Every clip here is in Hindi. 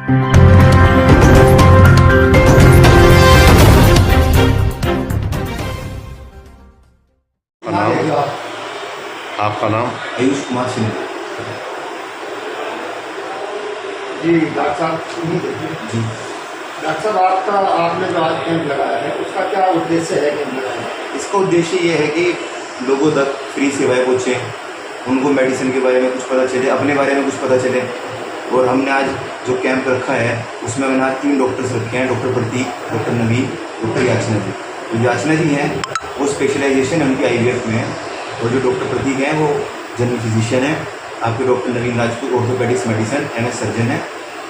आपका नाम? आयुष कुमार सिंह। जी डॉक्टर साहब जी डॉक्टर साहब आपने जो आज कैंप लगाया है उसका क्या उद्देश्य है कैंप लगाने का? इसका उद्देश्य ये है कि लोगों तक फ्री सेवाएं पहुँचे, उनको मेडिसिन के बारे में कुछ पता चले, अपने बारे में कुछ पता चले। और हमने आज जो कैंप रखा है उसमें मैंने आज 3 डॉक्टर्स रखे हैं, डॉक्टर प्रतीक, डॉक्टर नवीन, डॉक्टर याचना जी। तो याचना जी हैं वो स्पेशलाइजेशन उनकी IVF में है, और जो डॉक्टर प्रतीक हैं वो जनरल फिजिशियन है। आपके doctor Naveen Rajput orthopaedics medicine MS surgeon है।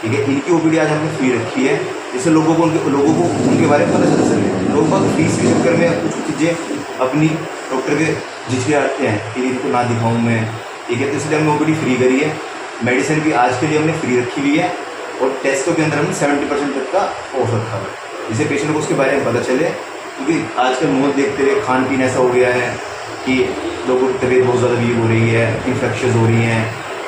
ठीक है, इनकी OPD आज हमने फ्री रखी है, जिससे लोगों को उनके बारे में पता चल सके। लोग बहुत फीस के चक्कर में कुछ चीज़ें अपनी डॉक्टर के झिझके आते हैं कि इनको ना दिखाऊं मैं। ठीक है, तो इसलिए हमने OPD फ्री करी है। मेडिसिन भी आज के लिए हमने फ्री रखी हुई है, और टेस्टों के अंदर हमने 70% तक का ऑफ रखा है, जिससे पेशेंट को उसके बारे में पता चले। क्योंकि आजकल माहौल देखते हुए खान पीन ऐसा हो गया है कि लोगों की तबीयत बहुत ज़्यादा वीक हो रही है, इन्फेक्शन हो रही हैं,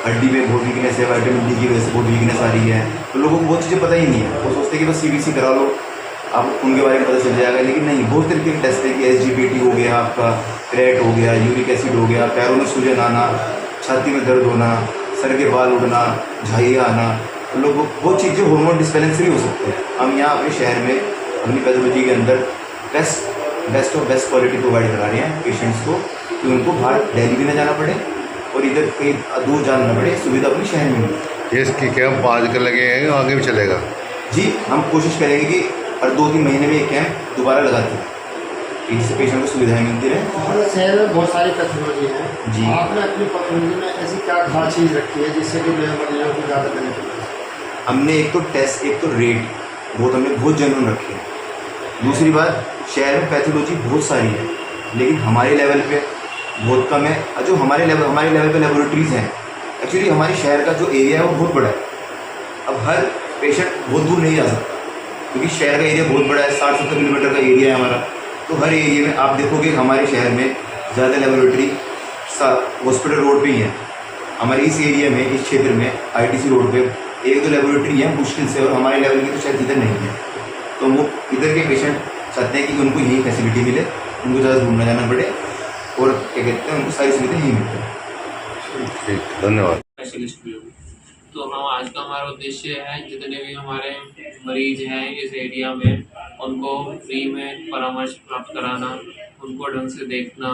हड्डी में बहुत वीकनेस है, विटामिन D की वजह से बहुत वीकनेस आ रही है। तो लोगों को बहुत चीज़ें पता ही नहीं है, वो सोचते हैं कि बस CBC करा लो, आप उनके बारे में पता चल जाएगा। लेकिन नहीं, बहुत तरीके के टेस्ट है कि SGPT हो गया, आपका क्रेट हो गया, यूरिक एसिड हो गया, पैरों में सूजन आना, छाती में दर्द होना, सर के बाल उड़ना, झाइयाँ आना, तो लोग बहुत चीज़ें हार्मोन डिस्बैलेंस भी हो सकते हैं। हम यहाँ अपने शहर में अपनी पैथोलॉजी के अंदर बेस्ट क्वालिटी प्रोवाइड करा रहे हैं पेशेंट्स को, कि उनको बाहर दिल्ली भी ना जाना पड़े और इधर कहीं दूर जाना ना पड़े, सुविधा अपने शहर में मिले। ये इसकी कैंप आज के लगे हैं, आगे भी चलेगा? जी, हम कोशिश करेंगे कि हर 2-3 महीने में ये कैंप दोबारा लगाते हैं, इससे पेशेंट को सुविधाएँ मिलती रहें। हमारे शहर में बहुत सारी पैथोलॉजी है जी। आपने अपनी पैथोलॉजी में ऐसी क्या खास चीज़ रखी है जिससे कि मरीजों को ज़्यादा बेनिफिट हो? हमने एक तो टेस्ट, एक तो रेट हमने बहुत जेन्युइन रखे हैं। दूसरी बात, शहर में पैथोलॉजी बहुत सारी है, लेकिन हमारे लेवल पे बहुत कम है। जो हमारे लेवल पे लेबोरेटरीज़ हैं, एक्चुअली हमारे शहर का जो एरिया है वो बहुत बड़ा है। अब हर पेशेंट बहुत दूर नहीं जा सकता, क्योंकि शहर का एरिया बहुत बड़ा है, 60-70 किलोमीटर का एरिया है हमारा। तो हर एरिया में आप देखोगे हमारे शहर में ज़्यादा लेबोरेटरी हॉस्पिटल रोड पे ही है। हमारे इस एरिया में, इस क्षेत्र में ITC रोड पे 1-2 लेबोरेटरी है मुश्किल से, और हमारे लेवल की तो शायद इधर नहीं है। तो वो इधर के पेशेंट चाहते हैं कि उनको यही फैसिलिटी मिले, उनको ज़्यादा दूर न जाना पड़े, और क्या कहते हैं उनको सारी सुविधाएं यही मिलती हैं। ठीक, धन्यवाद। स्पेशलिस्ट भी हूँ। तो हम आज का हमारा उद्देश्य है जितने भी हमारे मरीज हैं इस एरिया में, उनको फ्री में परामर्श प्राप्त कराना, उनको ढंग से देखना,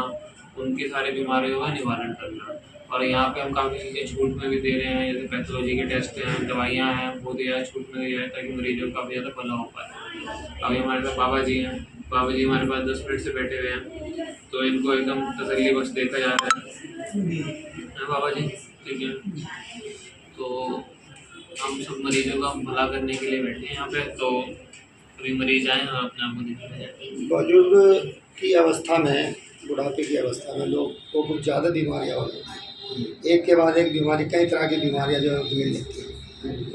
उनकी सारी बीमारियों का निवारण करना। और यहाँ पे हम काफ़ी चीज़ें छूट में भी दे रहे हैं, जैसे पैथोलॉजी के टेस्ट हैं, दवाइयाँ हैं, वो दिया छूट में दिया है ताकि मरीजों का काफ़ी ज़्यादा भला हो पाए। अभी हमारे पास बाबा जी हैं, बाबा जी हमारे पास 10 मिनट से बैठे हुए हैं, तो इनको एकदम तसल्ली बख्श देखा जाता है बाबा जी। ठीक है, तो हम सब मरीजों का भला करने के लिए बैठे हैं यहाँ पे। तो अभी मरीज आए हैं, अपने आप को दिखाया जाए। बुजुर्ग की अवस्था में, बुढ़ापे की अवस्था में लोग को कुछ ज़्यादा बीमारियाँ हो जाती हैं, एक के बाद एक बीमारी, कई तरह की बीमारियाँ जो है मिल जाती हैं।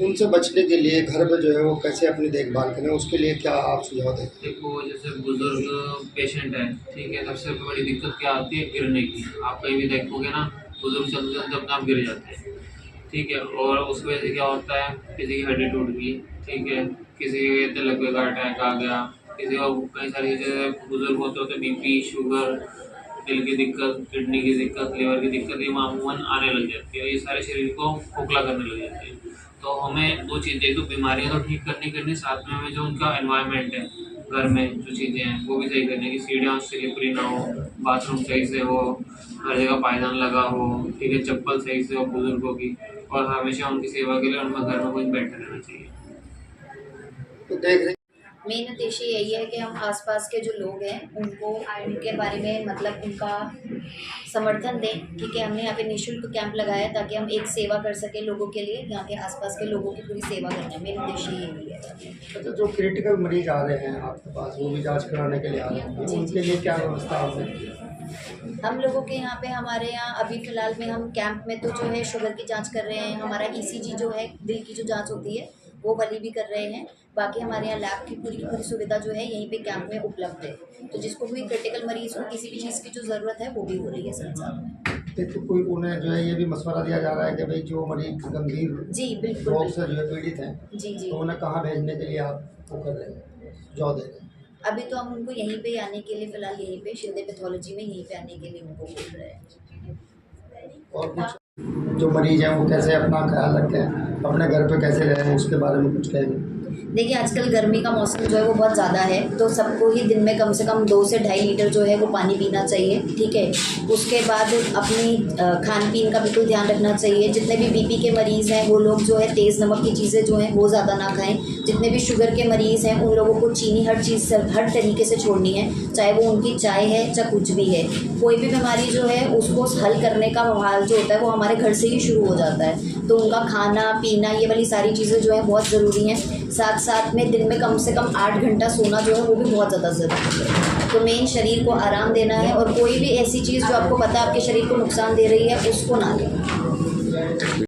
उनसे बचने के लिए घर पर जो है वो कैसे अपनी देखभाल करें, उसके लिए क्या आप सुझाव दें? देखो, जैसे बुजुर्ग पेशेंट है, ठीक है, सबसे बड़ी दिक्कत क्या आती है? गिरने की। आप कहीं भी देखोगे ना, बुजुर्ग चलते चलते अपने आप गिर जाते हैं। ठीक है, और उस वजह से क्या होता है, किसी की हड्डी टूट गई, ठीक है, किसी के तिलक का अटैक आ गया, किसी को कई सारी चीज़ें, बुजुर्ग होते होते BP, शुगर, दिल की दिक्कत, किडनी की दिक्कत, लीवर की दिक्कत, ये मामूमन आने लग जाती है। ये सारे शरीर को खोखला करने लग जाती है। तो हमें 2 चीज़ें, एक तो बीमारियाँ तो ठीक करनी, साथ में हमें जो उनका एनवायरनमेंट है, घर में जो चीज़ें हैं वो भी सही करने की। सीढ़ियाँ स्लिपरी ना हो, बाथरूम सही से हो, हर जगह पायदान लगा हो, ठीक है, चप्पल सही से हो बुजुर्गों की, और हमेशा उनकी सेवा के लिए उनमें घर में कोई बैठे रहना चाहिए। तो देख रहे मेन उद्देश्य यही है कि हम आसपास के जो लोग हैं उनको उनके बारे में मतलब उनका समर्थन दें, क्योंकि हमने यहाँ पे निःशुल्क कैंप लगाया है ताकि हम एक सेवा कर सकें लोगों के लिए, यहाँ के आसपास के लोगों की पूरी सेवा करना है। मेन उद्देश्य यही है। तो जो क्रिटिकल मरीज आ रहे हैं आपके पास, वो भी जांच कराने के लिए आ रहे हैं, उनके लिए क्या व्यवस्था आपने की है? हम लोगों के यहाँ पे, हमारे यहाँ अभी फ़िलहाल में हम कैंप में तो जो है शुगर की जांच कर रहे हैं, हमारा ECG जो है दिल की जो जांच होती है वो वाली भी कर रहे हैं। बाकी हमारे यहाँ लैब की पूरी सुविधा जो है यहीं पे कैंप में उपलब्ध है। तो जिसको भी क्रिटिकल मरीज़ हो, किसी भी चीज़ की जो ज़रूरत है वो भी हो रही है संसार में। तो कोई उन्हें जो है ये भी मशवरा दिया जा रहा है कि भाई जो मरीज गंभीर जी बिल्कुल रोग से जो है पीड़ित हैं जी जी। तो उन्हें कहाँ भेजने के लिए आप वो कर रहे हैं, सुझाव दे रहे हैं? अभी तो हम उनको यहीं पे आने के लिए फ़िलहाल यहीं पे शिंदे पैथोलॉजी में यहीं पे आने के लिए उनको बोल रहे हैं। और कुछ जो मरीज हैं वो कैसे अपना ख्याल रखें, अपने घर पे कैसे रहें, उसके बारे में कुछ कहेंगे? देखिए आजकल गर्मी का मौसम जो है वो बहुत ज़्यादा है, तो सबको ही दिन में कम से कम 2 से 2.5 लीटर जो है वो पानी पीना चाहिए, ठीक है। उसके बाद अपनी खान पीन का बिल्कुल ध्यान रखना चाहिए। जितने भी बीपी के मरीज़ हैं वो लोग जो है तेज़ नमक की चीज़ें जो हैं वो ज़्यादा ना खाएं। जितने भी शुगर के मरीज़ हैं उन लोगों को चीनी हर चीज़ से हर तरीके से छोड़नी है, चाहे वो उनकी चाय है चाहे कुछ भी है। कोई भी बीमारी जो है उसको हल करने का माहौल जो होता है वो हमारे घर से ही शुरू हो जाता है। तो उनका खाना पीना ये वाली सारी चीज़ें जो है बहुत ज़रूरी हैं। साथ साथ में दिन में कम से कम 8 घंटा सोना जो है वो भी बहुत ज़्यादा ज़रूरी है। तो मेन शरीर को आराम देना है, और कोई भी ऐसी चीज़ जो आपको पता है आपके शरीर को नुकसान दे रही है उसको ना लें।